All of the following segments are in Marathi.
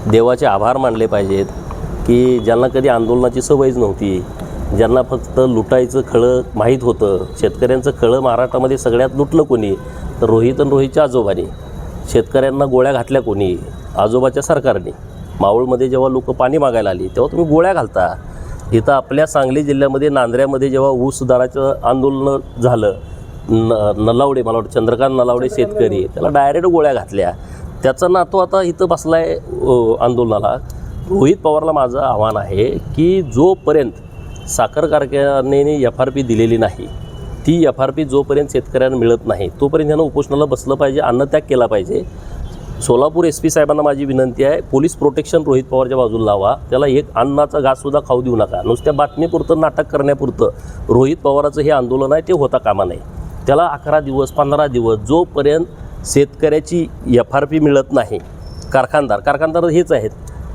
देवाचे आभार मानले पाहिजेत की ज्यांना कधी आंदोलनाची सवयच नव्हती, ज्यांना फक्त लुटायचं खळं माहीत होतं. शेतकऱ्यांचं खळं महाराष्ट्रामध्ये सगळ्यात लुटलं कोणी तर रोहित आणि रोहितच्या आजोबांनी. शेतकऱ्यांना गोळ्या घातल्या कोणी? आजोबाच्या सरकारने. मावळमध्ये जेव्हा लोक पाणी मागायला आली तेव्हा तुम्ही गोळ्या घालता. इथं आपल्या सांगली जिल्ह्यामध्ये नांदऱ्यामध्ये जेव्हा ऊस दराचं आंदोलन झालं, नलावडे, मला वाटतं चंद्रकांत नलावडे शेतकरी, त्याला डायरेक्ट गोळ्या घातल्या. त्याचा नातू आता इथं बसला आहे आंदोलनाला. रोहित पवारला माझं आव्हान आहे की जोपर्यंत साखर कारखान्याने FRP दिलेली नाही, ती FRP जोपर्यंत शेतकऱ्यांना मिळत नाही तोपर्यंत त्यांना उपोषणाला बसलं पाहिजे, अन्नत्याग केला पाहिजे. सोलापूर SP साहेबांना माझी विनंती आहे, पोलीस प्रोटेक्शन रोहित पवारच्या बाजूला लावा. त्याला एक अन्नाचा घाससुद्धा खाऊ देऊ नका. नुसत्या बातमीपुरतं, नाटक करण्यापुरतं रोहित पवाराचं हे आंदोलन आहे ते होता कामा नाही. त्याला 11 दिवस 15 दिवस जोपर्यंत शेतकऱ्याची FRP मिळत नाही, कारखानदार हेच आहेत,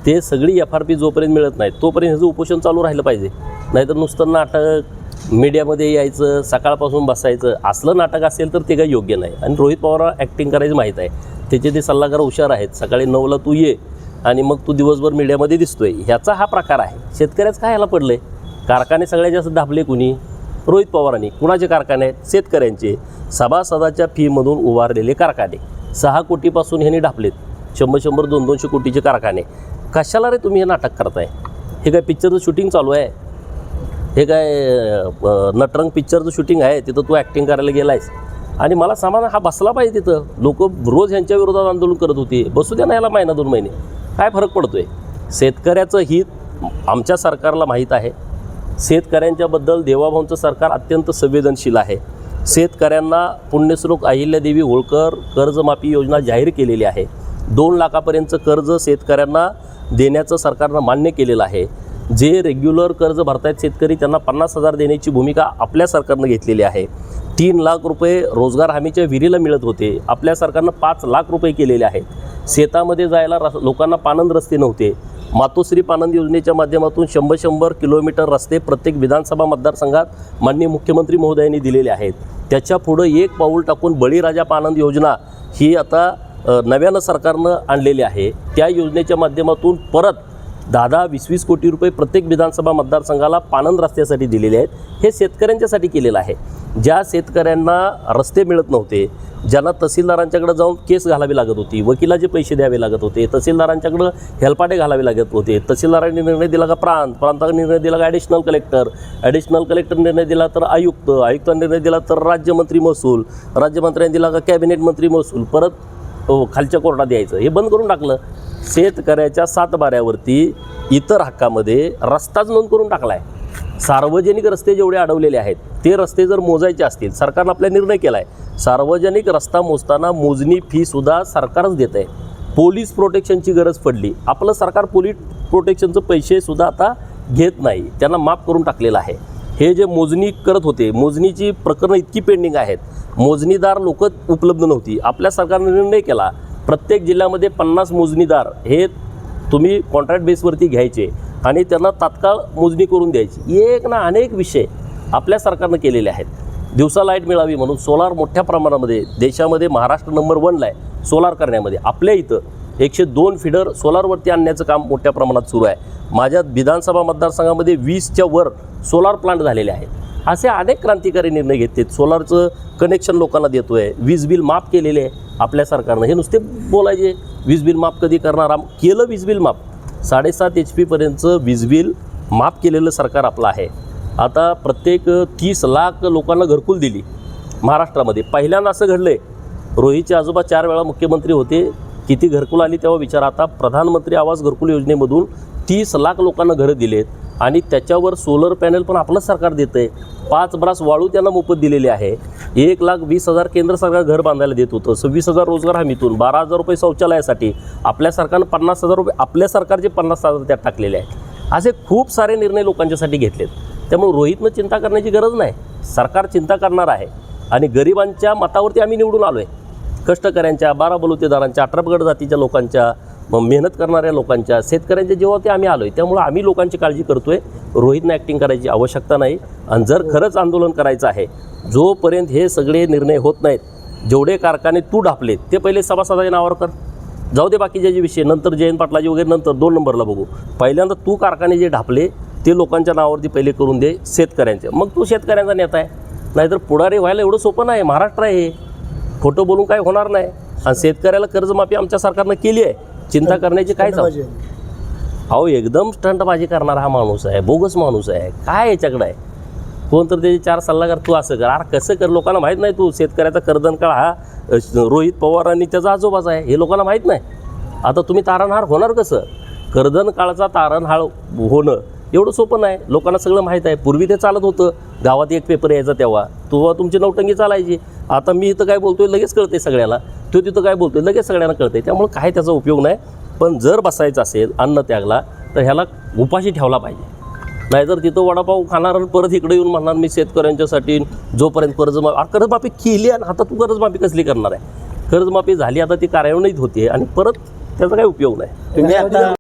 ते सगळी FRP जोपर्यंत मिळत नाही तोपर्यंत ह्याचं उपोषण चालू राहिलं पाहिजे. नाहीतर नुसतं नाटक, मीडियामध्ये यायचं, सकाळपासून बसायचं, असलं नाटक असेल तर ते काही योग्य नाही. आणि रोहित पवारला ॲक्टिंग करायची माहीत आहे, त्याचे ते सल्लागार हुशार आहेत. सकाळी 9ला तू ये आणि मग तू दिवसभर मीडियामध्ये दिसतोय, ह्याचा हा प्रकार आहे. शेतकऱ्याचं काय ह्याला पडलं आहे? कारखाने सगळ्यात जास्त दाबले कुणी? रोहित पवारांनी. कुणाचे कारखाने आहेत? शेतकऱ्यांचे. सभासदाच्या फीमधून उभारलेले कारखाने 6 कोटीपासून ह्यांनी ढापलेत. 100-100, 200-200 कोटीचे कारखाने. कशाला रे तुम्ही हे नाटक करताय? हे काय पिक्चरचं शूटिंग चालू आहे? हे काय नटरंग पिक्चरचं शूटिंग आहे? तिथं तू ॲक्टिंग करायला गेला आहेस? आणि मला समाधान हा बसला पाहिजे. तिथं लोक रोज ह्यांच्या विरोधात आंदोलन करत होते. बसू द्या ना याला महिना 2 महिने, काय फरक पडतो आहे? शेतकऱ्याचं हित आमच्या सरकारला माहीत आहे. शेतकऱ्यांच्याबद्दल देवाभाऊंचं सरकार अत्यंत संवेदनशील आहे. शेतकऱ्यांना पुण्यश्लोक अहिल्यादेवी होळकर कर्जमाफी योजना जाहीर केलेली आहे. 2 लाखापर्यंतचं कर्ज शेतकऱ्यांना देण्याचं सरकारनं मान्य केलेलं आहे. जे रेग्युलर कर्ज भरतायत शेतकरी त्यांना 50,000 देण्याची भूमिका आपल्या सरकारनं घेतलेली आहे. 3 लाख रुपये रोजगार हमीच्या विहिरीला मिळत होते, आपल्या सरकारनं 5 लाख रुपये केलेले आहेत. शेतामध्ये जायला लोकांना पानंद रस्ते नव्हते. मातोश्री पानंद योजनेच्या माध्यमातून 100-100 किलोमीटर रस्ते प्रत्येक विधानसभा मतदारसंघात माननीय मुख्यमंत्री महोदयांनी दिलेले आहेत. त्याच्या पुढं एक पाऊल टाकून बळीराजा पानंद योजना ही आता नव्यानं सरकारनं आणलेली आहे. त्या योजनेच्या माध्यमातून परत 10-20 कोटी रुपये प्रत्येक विधानसभा मतदारसंघाला पानंद रस्त्यासाठी दिलेले आहेत. हे शेतकऱ्यांच्यासाठी केलेलं आहे. ज्या शेतकऱ्यांना रस्ते मिळत नव्हते, ज्यांना तहसीलदारांच्याकडे जाऊन केस घालावी लागत होती, वकिलाचे पैसे द्यावे लागत होते, तहसीलदारांच्याकडं हेलपाटे घालावे लागत होते, तहसीलदारांनी निर्णय दिला का प्रांताचा निर्णय दिला का ॲडिशनल कलेक्टर निर्णय दिला तर आयुक्तांनी निर्णय दिला तर राज्यमंत्री महसूल, राज्यमंत्र्यांनी दिला का कॅबिनेट मंत्री महसूल, परत खालच्या कोर्टात यायचं. हे बंद करून टाकलं. शेतकऱ्याच्या 7 बाऱ्यावरती इतर हक्कामध्ये रस्ताच नोंद करून टाकला आहे. सार्वजनिक रस्ते जेवढे अडवलेले आहेत ते रस्ते जर मोजायचे असतील, सरकारनं आपला निर्णय केला आहे, सार्वजनिक रस्ता मोजताना मोजणी फीसुद्धा सरकारच देत आहे. पोलीस प्रोटेक्शनची गरज पडली, आपलं सरकार पोलीस प्रोटेक्शनचं पैसेसुद्धा आता घेत नाही, त्यांना माफ करून टाकलेलं आहे. हे जे मोजणी करत होते, मोजणीची प्रकरणं इतकी पेंडिंग आहेत, मोजणीदार लोक उपलब्ध नव्हती. आपल्या सरकारने निर्णय केला, प्रत्येक जिल्ह्यामध्ये 50 मोजणीदार हे तुम्ही कॉन्ट्रॅक्ट बेसवरती घ्यायचे आणि त्यांना तात्काळ मोजणी करून द्यायची. एक ना अनेक विषय आपल्या सरकारनं केलेले आहेत. दिवसा लाईट मिळावी म्हणून सोलार मोठ्या प्रमाणामध्ये देशामध्ये महाराष्ट्र नंबर 1ला आहे सोलार करण्यामध्ये. आपल्या इथं 102 फीडर सोलारवरती आणण्याचं काम मोठ्या प्रमाणात सुरू आहे. माझ्या विधानसभा मतदारसंघामध्ये 20च्या वर सोलार प्लांट झालेले आहेत. असे अनेक क्रांतिकारी निर्णय घेतलेत. सोलारचं कनेक्शन लोकांना देतो आहे, वीज बिल माफ केलेले आहे आपल्या सरकारनं. हे नुसते बोलायचे वीज बिल माफ कधी करणार, केलं वीज बिल माफ. 7.5 HP वीज बिल माफ केलेलं सरकार आपलं आहे. आता प्रत्येक 30 लाख लोकांना घरकुल दिली महाराष्ट्रामध्ये. पहिल्यांदा असं घडलं आहे. रोहितचे आजोबा 4 वेळा मुख्यमंत्री होते, किती घरकुल आली तेव्हा विचार. आता प्रधानमंत्री आवास घरकुल योजनेमधून 30 लाख लोकांना घरं दिलेत आणि त्याच्यावर सोलर पॅनल पण आपलं सरकार देतं आहे. 5 ब्रास वाळू त्यांना मोफत दिलेली आहे. 1,20,000 केंद्र सरकार घर बांधायला देत होतं. 26,000 रोजगार हमीतून, 12,000 रुपये शौचालयासाठी. आपल्या सरकारनं 50,000 रुपये आपल्या सरकारचे 50,000 त्यात टाकलेले आहेत. असे खूप सारे निर्णय लोकांच्यासाठी घेतलेत. त्यामुळे रोहितनं चिंता करण्याची गरज नाही, सरकार चिंता करणार आहे. आणि गरिबांच्या मतावरती आम्ही निवडून आलो आहे. कष्टकऱ्यांच्या, 12 बलुतेदारांच्या, 18 पगड जातीच्या लोकांच्या, मेहनत करणाऱ्या लोकांच्या, शेतकऱ्यांच्या जेव्हा आम्ही आलो आहे, त्यामुळं आम्ही लोकांची काळजी करतो आहे. रोहितनं ॲक्टिंग करायची आवश्यकता नाही. आणि जर खरंच आंदोलन करायचं आहे, जोपर्यंत हे सगळे निर्णय होत नाहीत, जेवढे कारखाने तू ढापलेत ते पहिले सभासदाच्या नावावर कर. जाऊ दे बाकीचे जे विषय, नंतर जयंत पाटलाजी वगैरे नंतर 2 नंबरला बघू. पहिल्यांदा तू कारखाने जे ढापले ते लोकांच्या नावावरती पहिले करून दे, शेतकऱ्यांचे, मग तू शेतकऱ्यांचा नेता आहे. नाहीतर पुढारी व्हायला एवढं सोपं नाही. महाराष्ट्र आहे हे, खोटं बोलून काय होणार नाही. आणि शेतकऱ्याला कर्जमाफी आमच्या सरकारनं केली आहे, चिंता करण्याची काय जाऊ. अहो एकदम स्टंटबाजी करणारा हा माणूस आहे, बोगस माणूस आहे. काय याच्याकडे आहे, कोण तर त्याचे 4 सल्लागार, तू असं कर, अरे कसं कर, लोकांना माहीत नाही. तू शेतकऱ्याचा कर्दनकाळ हा रोहित पवार आणि त्याचा आजोबाचा आहे, हे लोकांना माहीत नाही. आता तुम्ही तारणहार होणार कसं? कर्दनकाळचा तारणहार होणं एवढं सोपं नाही. लोकांना सगळं माहीत आहे. पूर्वी ते चालत होतं, गावात एक पेपर यायचा तेव्हा तुमची नौटंगी चालायची. आता मी इथं काय बोलतोय लगेच कळते सगळ्याला, तो तिथं काय बोलतोय लगेच सगळ्यांना कळते. त्यामुळे काय त्याचा उपयोग नाही. पण जर बसायचं असेल अन्न त्यागला तर ह्याला उपाशी ठेवला पाहिजे. नाहीतर तिथं वडापाव खाणार आणि परत इकडे येऊन म्हणणार मी शेतकऱ्यांच्यासाठी जोपर्यंत कर्जमाफी केली आणि आता तू कर्जमाफी कसली करणार आहे? कर्जमाफी झाली, आता ती कार्यान्वित होते आणि परत त्याचा काही उपयोग नाही. तुम्ही आता